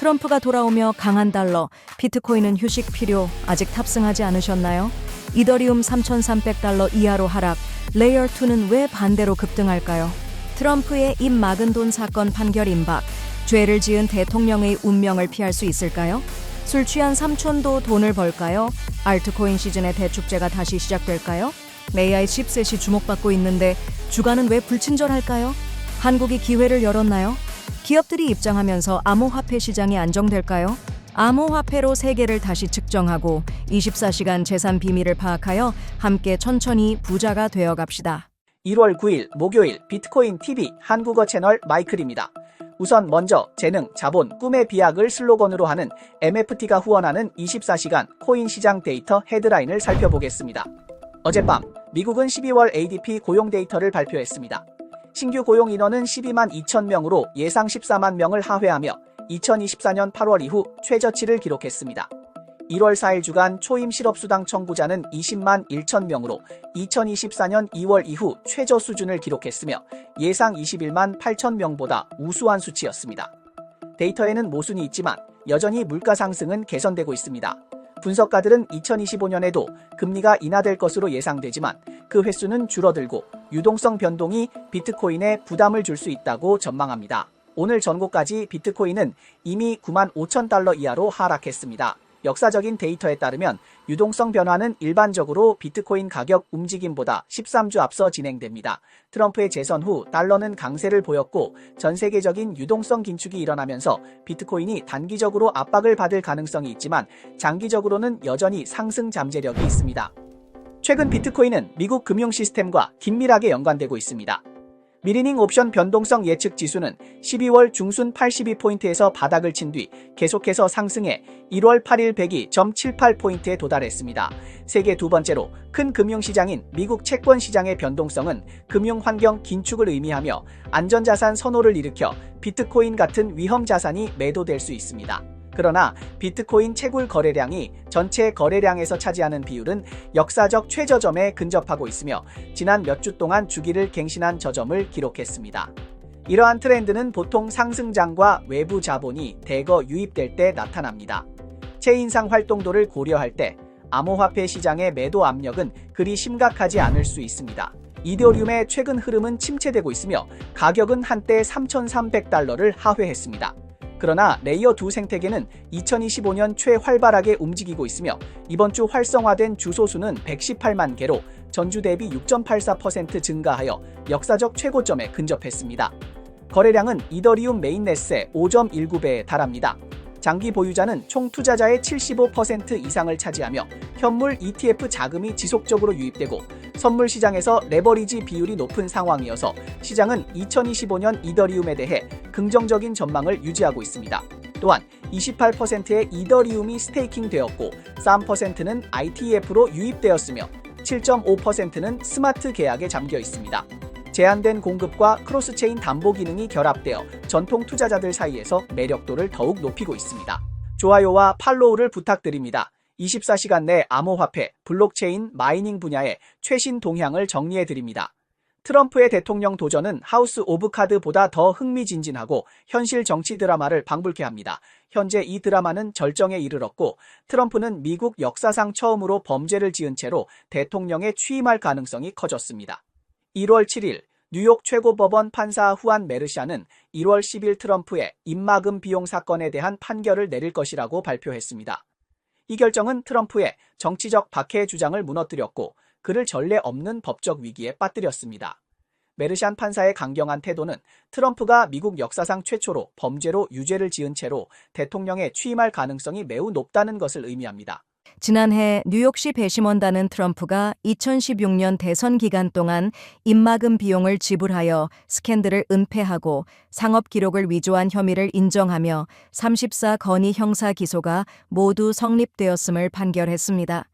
트럼프가 돌아오며 강한 달러, 비트코인은 휴식 필요, 아직 탑승하지 않으셨나요? 이더리움 3,300달러 이하로 하락, 레이어 2는 왜 반대로 급등할까요? 트럼프의 입 막은 돈 사건 판결 임박, 죄를 지은 대통령의 운명을 피할 수 있을까요? 술 취한 삼촌도 돈을 벌까요? 알트코인 시즌의 대축제가 다시 시작될까요? AI 칩셋이 주목받고 있는데 주가는 왜 불친절할까요? 한국이 기회를 열었나요? 기업들이 입장하면서 암호화폐 시장이 안정될까요? 암호화폐로 세계를 다시 측정하고 24시간 재산 비밀을 파악하여 함께 천천히 부자가 되어 갑시다. 1월 9일 목요일 비트코인 TV 한국어 채널 마이클입니다. 우선 먼저 재능, 자본, 꿈의 비약을 슬로건으로 하는 MFT가 후원하는 24시간 코인 시장 데이터 헤드라인을 살펴보겠습니다. 어젯밤 미국은 12월 ADP 고용 데이터를 발표했습니다. 신규 고용 인원은 12만 2천 명으로 예상 14만 명을 하회하며 2024년 8월 이후 최저치를 기록했습니다. 1월 4일 주간 초임 실업수당 청구자는 20만 1천 명으로 2024년 2월 이후 최저 수준을 기록했으며 예상 21만 8천 명보다 우수한 수치였습니다. 데이터에는 모순이 있지만 여전히 물가 상승은 개선되고 있습니다. 분석가들은 2025년에도 금리가 인하될 것으로 예상되지만 그 횟수는 줄어들고 유동성 변동이 비트코인에 부담을 줄 수 있다고 전망합니다. 오늘 전고까지 비트코인은 이미 9만 5천 달러 이하로 하락했습니다. 역사적인 데이터에 따르면 유동성 변화는 일반적으로 비트코인 가격 움직임보다 13주 앞서 진행됩니다. 트럼프의 재선 후 달러는 강세를 보였고 전 세계적인 유동성 긴축이 일어나면서 비트코인이 단기적으로 압박을 받을 가능성이 있지만 장기적으로는 여전히 상승 잠재력이 있습니다. 최근 비트코인은 미국 금융 시스템과 긴밀하게 연관되고 있습니다. 미리닝 옵션 변동성 예측 지수는 12월 중순 82포인트에서 바닥을 친 뒤 계속해서 상승해 1월 8일 102.78포인트에 도달했습니다. 세계 두 번째로 큰 금융시장인 미국 채권 시장의 변동성은 금융환경 긴축을 의미하며 안전자산 선호를 일으켜 비트코인 같은 위험 자산이 매도될 수 있습니다. 그러나 비트코인 채굴 거래량이 전체 거래량에서 차지하는 비율은 역사적 최저점에 근접하고 있으며 지난 몇 주 동안 주기를 갱신한 저점을 기록했습니다. 이러한 트렌드는 보통 상승장과 외부 자본이 대거 유입될 때 나타납니다. 체인상 활동도를 고려할 때 암호화폐 시장의 매도 압력은 그리 심각하지 않을 수 있습니다. 이더리움의 최근 흐름은 침체되고 있으며 가격은 한때 3,300달러를 하회했습니다. 그러나 레이어 2 생태계는 2025년 최활발하게 움직이고 있으며 이번 주 활성화된 주소 수는 118만 개로 전주 대비 6.84% 증가하여 역사적 최고점에 근접했습니다. 거래량은 이더리움 메인넷의 5.19배에 달합니다. 장기 보유자는 총 투자자의 75% 이상을 차지하며 현물 ETF 자금이 지속적으로 유입되고 선물 시장에서 레버리지 비율이 높은 상황이어서 시장은 2025년 이더리움에 대해 긍정적인 전망을 유지하고 있습니다. 또한 28%의 이더리움이 스테이킹되었고 3%는 ITF로 유입되었으며 7.5%는 스마트 계약에 잠겨 있습니다. 제한된 공급과 크로스체인 담보 기능이 결합되어 전통 투자자들 사이에서 매력도를 더욱 높이고 있습니다. 좋아요와 팔로우를 부탁드립니다. 24시간 내 암호화폐, 블록체인, 마이닝 분야의 최신 동향을 정리해드립니다. 트럼프의 대통령 도전은 하우스 오브 카드보다 더 흥미진진하고 현실 정치 드라마를 방불케 합니다. 현재 이 드라마는 절정에 이르렀고 트럼프는 미국 역사상 처음으로 범죄를 지은 채로 대통령에 취임할 가능성이 커졌습니다. 1월 7일 뉴욕 최고법원 판사 후안 메르샤는 1월 10일 트럼프의 입막음 비용 사건에 대한 판결을 내릴 것이라고 발표했습니다. 이 결정은 트럼프의 정치적 박해 주장을 무너뜨렸고 그를 전례 없는 법적 위기에 빠뜨렸습니다. 메르샨 판사의 강경한 태도는 트럼프가 미국 역사상 최초로 범죄로 유죄를 지은 채로 대통령에 취임할 가능성이 매우 높다는 것을 의미합니다. 지난해 뉴욕시 배심원단은 트럼프가 2016년 대선 기간 동안 입막음 비용을 지불하여 스캔들을 은폐하고 상업 기록을 위조한 혐의를 인정하며 34건의 형사 기소가 모두 성립되었음을 판결했습니다.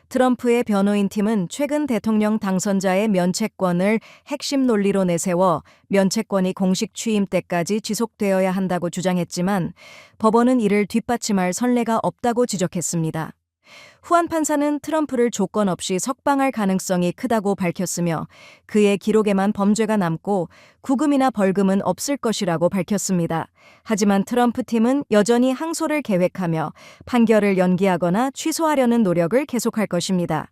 트럼프의 변호인 팀은 최근 대통령 당선자의 면책권을 핵심 논리로 내세워 면책권이 공식 취임 때까지 지속되어야 한다고 주장했지만 법원은 이를 뒷받침할 선례가 없다고 지적했습니다. 후안 판사는 트럼프를 조건 없이 석방할 가능성이 크다고 밝혔으며 그의 기록에만 범죄가 남고 구금이나 벌금은 없을 것이라고 밝혔습니다. 하지만 트럼프 팀은 여전히 항소를 계획하며 판결을 연기하거나 취소하려는 노력을 계속할 것입니다.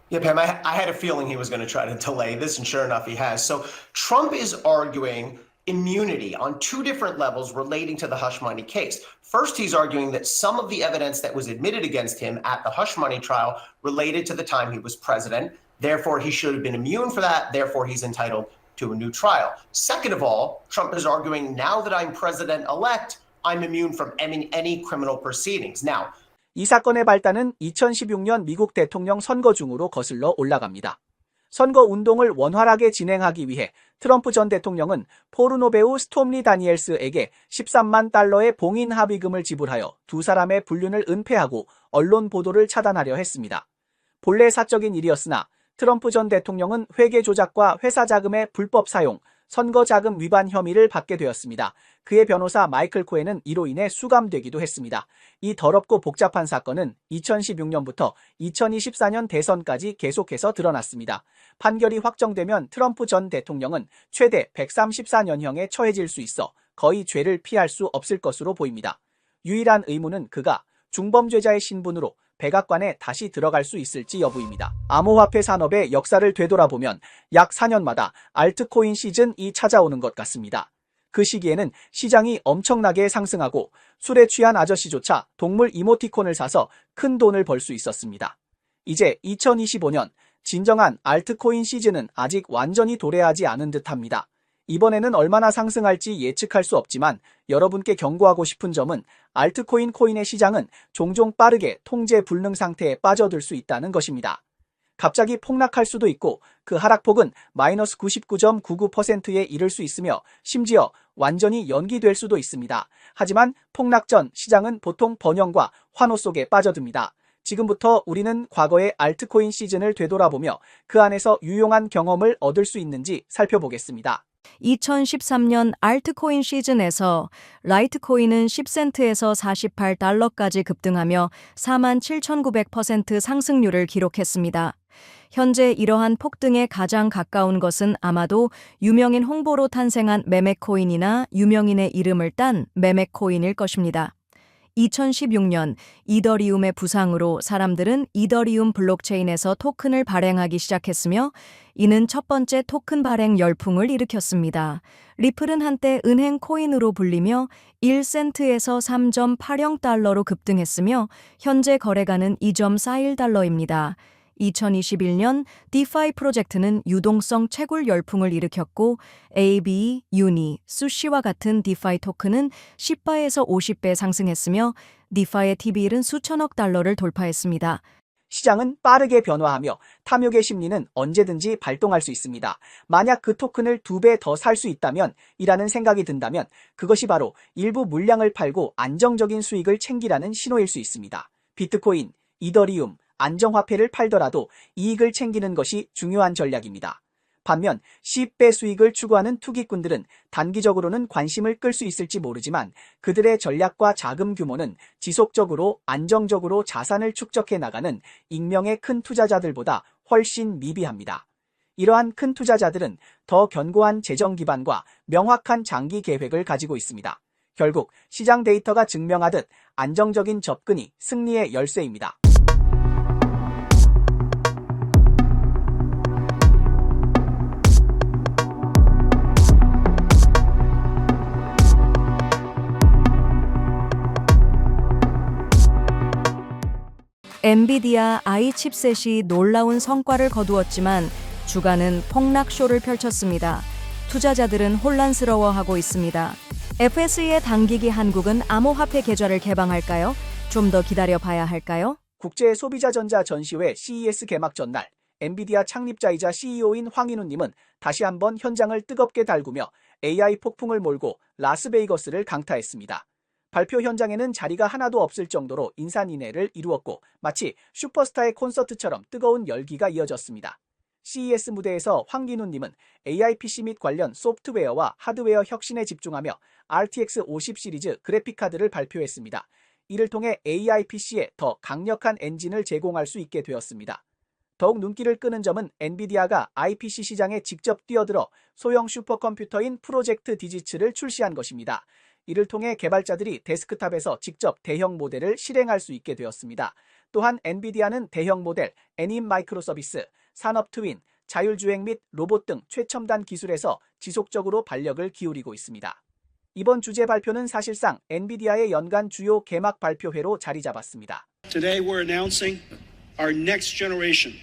Yeah, Pam, I had a feeling he was going to try to delay this, and sure enough, he has. So Trump is arguing immunity on two different levels relating to the hush money case. First, he's arguing that some of the evidence that was admitted against him at the hush money trial related to the time he was president. Therefore, he should have been immune for that. Therefore, he's entitled to a new trial. Second of all, Trump is arguing now that I'm president-elect, I'm immune from any criminal proceedings. Now, 이 사건의 발단은 2016년 미국 대통령 선거 중으로 거슬러 올라갑니다. 선거 운동을 원활하게 진행하기 위해 트럼프 전 대통령은 포르노 배우 스톰리 다니엘스에게 13만 달러의 봉인 합의금을 지불하여 두 사람의 불륜을 은폐하고 언론 보도를 차단하려 했습니다. 본래 사적인 일이었으나 트럼프 전 대통령은 회계 조작과 회사 자금의 불법 사용, 선거 자금 위반 혐의를 받게 되었습니다. 그의 변호사 마이클 코헨은 이로 인해 수감되기도 했습니다. 이 더럽고 복잡한 사건은 2016년부터 2024년 대선까지 계속해서 드러났습니다. 판결이 확정되면 트럼프 전 대통령은 최대 134년형에 처해질 수 있어 거의 죄를 피할 수 없을 것으로 보입니다. 유일한 의문은 그가 중범죄자의 신분으로 백악관에 다시 들어갈 수 있을지 여부입니다. 암호화폐 산업의 역사를 되돌아보면 약 4년마다 알트코인 시즌이 찾아오는 것 같습니다. 그 시기에는 시장이 엄청나게 상승하고 술에 취한 아저씨조차 동물 이모티콘을 사서 큰 돈을 벌 수 있었습니다. 이제 2025년 진정한 알트코인 시즌은 아직 완전히 도래하지 않은 듯합니다. 이번에는 얼마나 상승할지 예측할 수 없지만 여러분께 경고하고 싶은 점은 알트코인 코인의 시장은 종종 빠르게 통제 불능 상태에 빠져들 수 있다는 것입니다. 갑자기 폭락할 수도 있고 그 하락폭은 마이너스 99.99%에 이를 수 있으며 심지어 완전히 연기될 수도 있습니다. 하지만 폭락 전 시장은 보통 번영과 환호 속에 빠져듭니다. 지금부터 우리는 과거의 알트코인 시즌을 되돌아보며 그 안에서 유용한 경험을 얻을 수 있는지 살펴보겠습니다. 2013년 알트코인 시즌에서 라이트코인은 10센트에서 48달러까지 급등하며 47,900% 상승률을 기록했습니다. 현재 이러한 폭등에 가장 가까운 것은 아마도 유명인 홍보로 탄생한 메메코인이나 유명인의 이름을 딴 메메코인일 것입니다. 2016년 이더리움의 부상으로 사람들은 이더리움 블록체인에서 토큰을 발행하기 시작했으며 이는 첫 번째 토큰 발행 열풍을 일으켰습니다. 리플은 한때 은행 코인으로 불리며 1센트에서 3.80달러로 급등했으며 현재 거래가는 2.41달러입니다. 2021년 디파이 프로젝트는 유동성 채굴 열풍을 일으켰고 AB, 유니, 수시와 같은 디파이 토큰은 10배에서 50배 상승했으며 디파이의 TV일은 수천억 달러를 돌파했습니다. 시장은 빠르게 변화하며 탐욕의 심리는 언제든지 발동할 수 있습니다. 만약 그 토큰을 2배 더 살 수 있다면 이라는 생각이 든다면 그것이 바로 일부 물량을 팔고 안정적인 수익을 챙기라는 신호일 수 있습니다. 비트코인, 이더리움, 안정화폐를 팔더라도 이익을 챙기는 것이 중요한 전략입니다. 반면 10배 수익을 추구하는 투기꾼들은 단기적으로는 관심을 끌 수 있을지 모르지만 그들의 전략과 자금 규모는 지속적으로 안정적으로 자산을 축적해 나가는 익명의 큰 투자자들보다 훨씬 미비합니다. 이러한 큰 투자자들은 더 견고한 재정 기반과 명확한 장기 계획을 가지고 있습니다. 결국 시장 데이터가 증명하듯 안정적인 접근이 승리의 열쇠입니다. 엔비디아 i 칩셋이 놀라운 성과를 거두었지만 주가는 폭락쇼를 펼쳤습니다. 투자자들은 혼란스러워하고 있습니다. FSE의 당기기 한국은 암호화폐 계좌를 개방할까요? 좀 더 기다려봐야 할까요? 국제 소비자 전자 전시회 CES 개막 전날 엔비디아 창립자이자 CEO인 황인우님은 다시 한번 현장을 뜨겁게 달구며 AI 폭풍을 몰고 라스베이거스를 강타했습니다. 발표 현장에는 자리가 하나도 없을 정도로 인산인해를 이루었고 마치 슈퍼스타의 콘서트처럼 뜨거운 열기가 이어졌습니다. CES 무대에서 황인우님은 AI PC 및 관련 소프트웨어와 하드웨어 혁신에 집중하며 RTX 50 시리즈 그래픽카드를 발표했습니다. 이를 통해 AI PC에 더 강력한 엔진을 제공할 수 있게 되었습니다. 더욱 눈길을 끄는 점은 엔비디아가 IPC 시장에 직접 뛰어들어 소형 슈퍼컴퓨터인 프로젝트 디지츠를 출시한 것입니다. 이를 통해 개발자들이 데스크탑에서 직접 대형 모델을 실행할 수 있게 되었습니다. 또한 엔비디아는 대형 모델, 애님 마이크로서비스, 산업 트윈, 자율주행 및 로봇 등 최첨단 기술에서 지속적으로 발력을 기울이고 있습니다. 이번 주제 발표는 사실상 엔비디아의 연간 주요 개막 발표회로 자리 잡았습니다. Today we're announcing our next generation,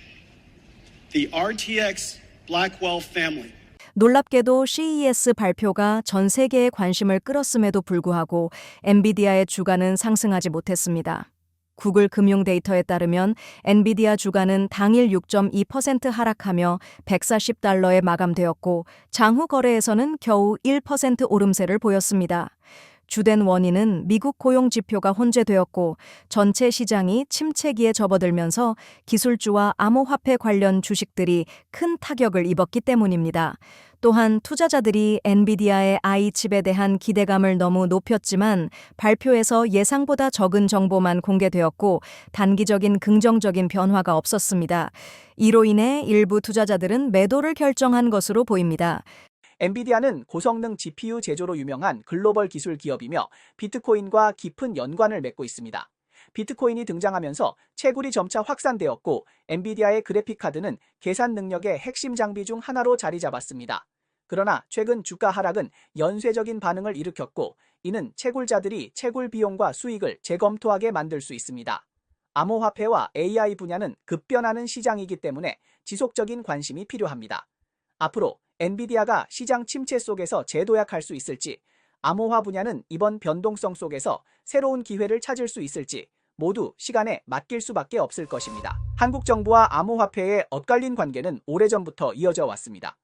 the RTX Blackwell family. 놀랍게도 CES 발표가 전 세계의 관심을 끌었음에도 불구하고 엔비디아의 주가는 상승하지 못했습니다. 구글 금융 데이터에 따르면 엔비디아 주가는 당일 6.2% 하락하며 $140에 마감되었고 장후 거래에서는 겨우 1% 오름세를 보였습니다. 주된 원인은 미국 고용 지표가 혼재되었고 전체 시장이 침체기에 접어들면서 기술주와 암호화폐 관련 주식들이 큰 타격을 입었기 때문입니다. 또한 투자자들이 엔비디아의 I칩에 대한 기대감을 너무 높였지만 발표에서 예상보다 적은 정보만 공개되었고 단기적인 긍정적인 변화가 없었습니다. 이로 인해 일부 투자자들은 매도를 결정한 것으로 보입니다. 엔비디아는 고성능 GPU 제조로 유명한 글로벌 기술 기업이며 비트코인과 깊은 연관을 맺고 있습니다. 비트코인이 등장하면서 채굴이 점차 확산되었고 엔비디아의 그래픽카드는 계산 능력의 핵심 장비 중 하나로 자리 잡았습니다. 그러나 최근 주가 하락은 연쇄적인 반응을 일으켰고 이는 채굴자들이 채굴 비용과 수익을 재검토하게 만들 수 있습니다. 암호화폐와 AI 분야는 급변하는 시장이기 때문에 지속적인 관심이 필요합니다. 앞으로 엔비디아가 시장 침체 속에서 재도약할 수 있을지, 암호화 분야는 이번 변동성 속에서 새로운 기회를 찾을 수 있을지 모두 시간에 맡길 수밖에 없을 것입니다. 한국 정부와 암호화폐의 엇갈린 관계는 오래전부터 이어져 왔습니다.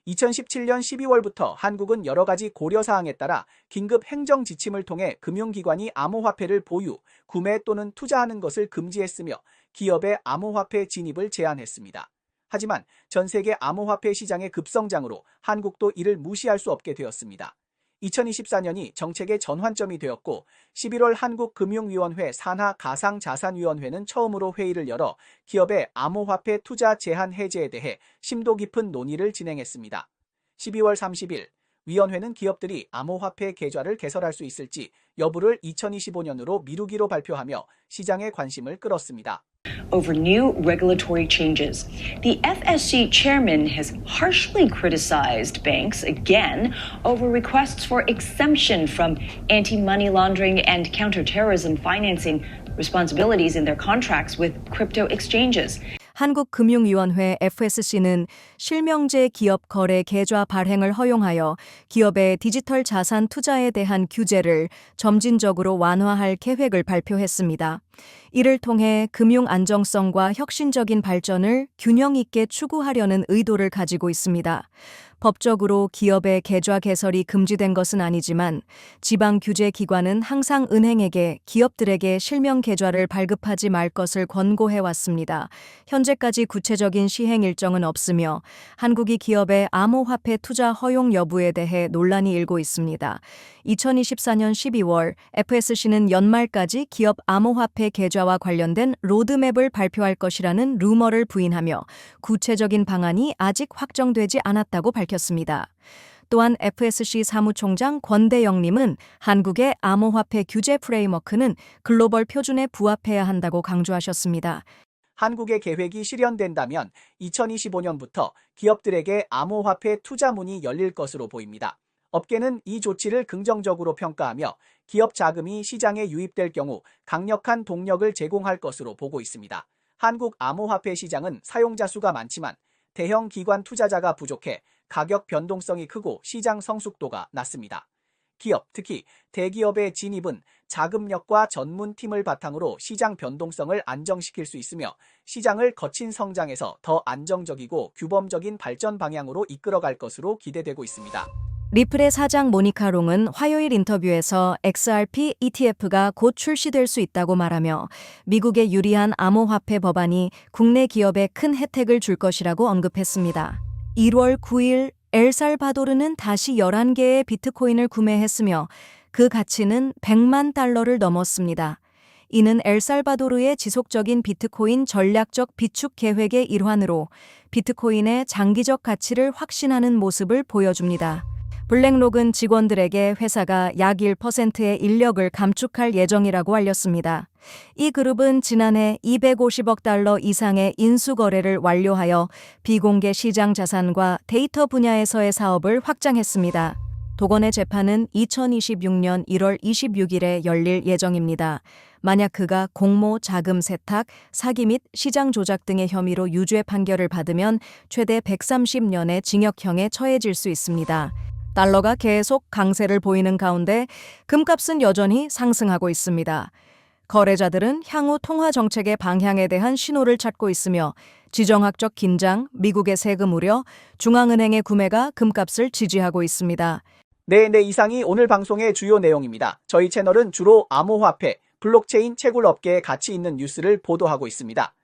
2017년 12월부터 한국은 여러 가지 고려사항에 따라 긴급 행정 지침을 통해 금융기관이 암호화폐를 보유, 구매 또는 투자하는 것을 금지했으며 기업의 암호화폐 진입을 제한했습니다. 하지만 전 세계 암호화폐 시장의 급성장으로 한국도 이를 무시할 수 없게 되었습니다. 2024년이 정책의 전환점이 되었고 11월 한국금융위원회 산하 가상자산위원회는 처음으로 회의를 열어 기업의 암호화폐 투자 제한 해제에 대해 심도 깊은 논의를 진행했습니다. 12월 30일 위원회는 기업들이 암호화폐 계좌를 개설할 수 있을지 여부를 2025년으로 미루기로 발표하며 시장의 관심을 끌었습니다. Over new regulatory changes. The FSC chairman has harshly criticized banks again over requests for exemption from anti-money laundering and counterterrorism financing responsibilities in their contracts with crypto exchanges. 한국금융위원회 FSC는 실명제 기업 거래 계좌 발행을 허용하여 기업의 디지털 자산 투자에 대한 규제를 점진적으로 완화할 계획을 발표했습니다. 이를 통해 금융 안정성과 혁신적인 발전을 균형 있게 추구하려는 의도를 가지고 있습니다. 법적으로 기업의 계좌 개설이 금지된 것은 아니지만 지방 규제 기관은 항상 은행에게 기업들에게 실명 계좌를 발급하지 말 것을 권고해 왔습니다. 현재까지 구체적인 시행 일정은 없으며 한국이 기업의 암호화폐 투자 허용 여부에 대해 논란이 일고 있습니다. 2024년 12월 FSC는 연말까지 기업 암호화폐 계좌와 관련된 로드맵을 발표할 것이라는 루머를 부인하며 구체적인 방안이 아직 확정되지 않았다고 밝혔습니다. 또한 FSC 사무총장 권대영님은 한국의 암호화폐 규제 프레임워크는 글로벌 표준에 부합해야 한다고 강조하셨습니다. 한국의 계획이 실현된다면 2025년부터 기업들에게 암호화폐 투자 문이 열릴 것으로 보입니다. 업계는 이 조치를 긍정적으로 평가하며 기업 자금이 시장에 유입될 경우 강력한 동력을 제공할 것으로 보고 있습니다. 한국 암호화폐 시장은 사용자 수가 많지만 대형 기관 투자자가 부족해 가격 변동성이 크고 시장 성숙도가 낮습니다. 기업, 특히 대기업의 진입은 자금력과 전문팀을 바탕으로 시장 변동성을 안정시킬 수 있으며 시장을 거친 성장에서 더 안정적이고 규범적인 발전 방향으로 이끌어갈 것으로 기대되고 있습니다. 리플의 사장 모니카 롱은 화요일 인터뷰에서 XRP ETF가 곧 출시될 수 있다고 말하며 미국의 유리한 암호화폐 법안이 국내 기업에 큰 혜택을 줄 것이라고 언급했습니다. 1월 9일 엘살바도르는 다시 11개의 비트코인을 구매했으며 그 가치는 $100만 넘었습니다. 이는 엘살바도르의 지속적인 비트코인 전략적 비축 계획의 일환으로 비트코인의 장기적 가치를 확신하는 모습을 보여줍니다. 블랙록은 직원들에게 회사가 약 1%의 인력을 감축할 예정이라고 알렸습니다. 이 그룹은 지난해 250억 달러 이상의 인수 거래를 완료하여 비공개 시장 자산과 데이터 분야에서의 사업을 확장했습니다. 도건의 재판은 2026년 1월 26일에 열릴 예정입니다. 만약 그가 공모, 자금 세탁, 사기 및 시장 조작 등의 혐의로 유죄 판결을 받으면 최대 130년의 징역형에 처해질 수 있습니다. 달러가 계속 강세를 보이는 가운데 금값은 여전히 상승하고 있습니다. 거래자들은 향후 통화 정책의 방향에 대한 신호를 찾고 있으며 지정학적 긴장, 미국의 세금 우려, 중앙은행의 구매가 금값을 지지하고 있습니다. 네, 이상이 오늘 방송의 주요 내용입니다. 저희 채널은 주로 암호화폐, 블록체인 채굴 업계에 가치 있는 뉴스를 보도하고 있습니다.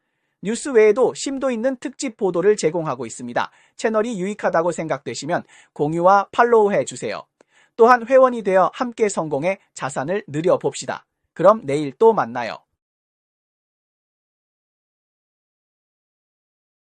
뉴스 외에도 심도 있는 특집 보도를 제공하고 있습니다. 채널이 유익하다고 생각되시면 공유와 팔로우 해주세요. 또한 회원이 되어 함께 성공해 자산을 늘려봅시다. 그럼 내일 또 만나요.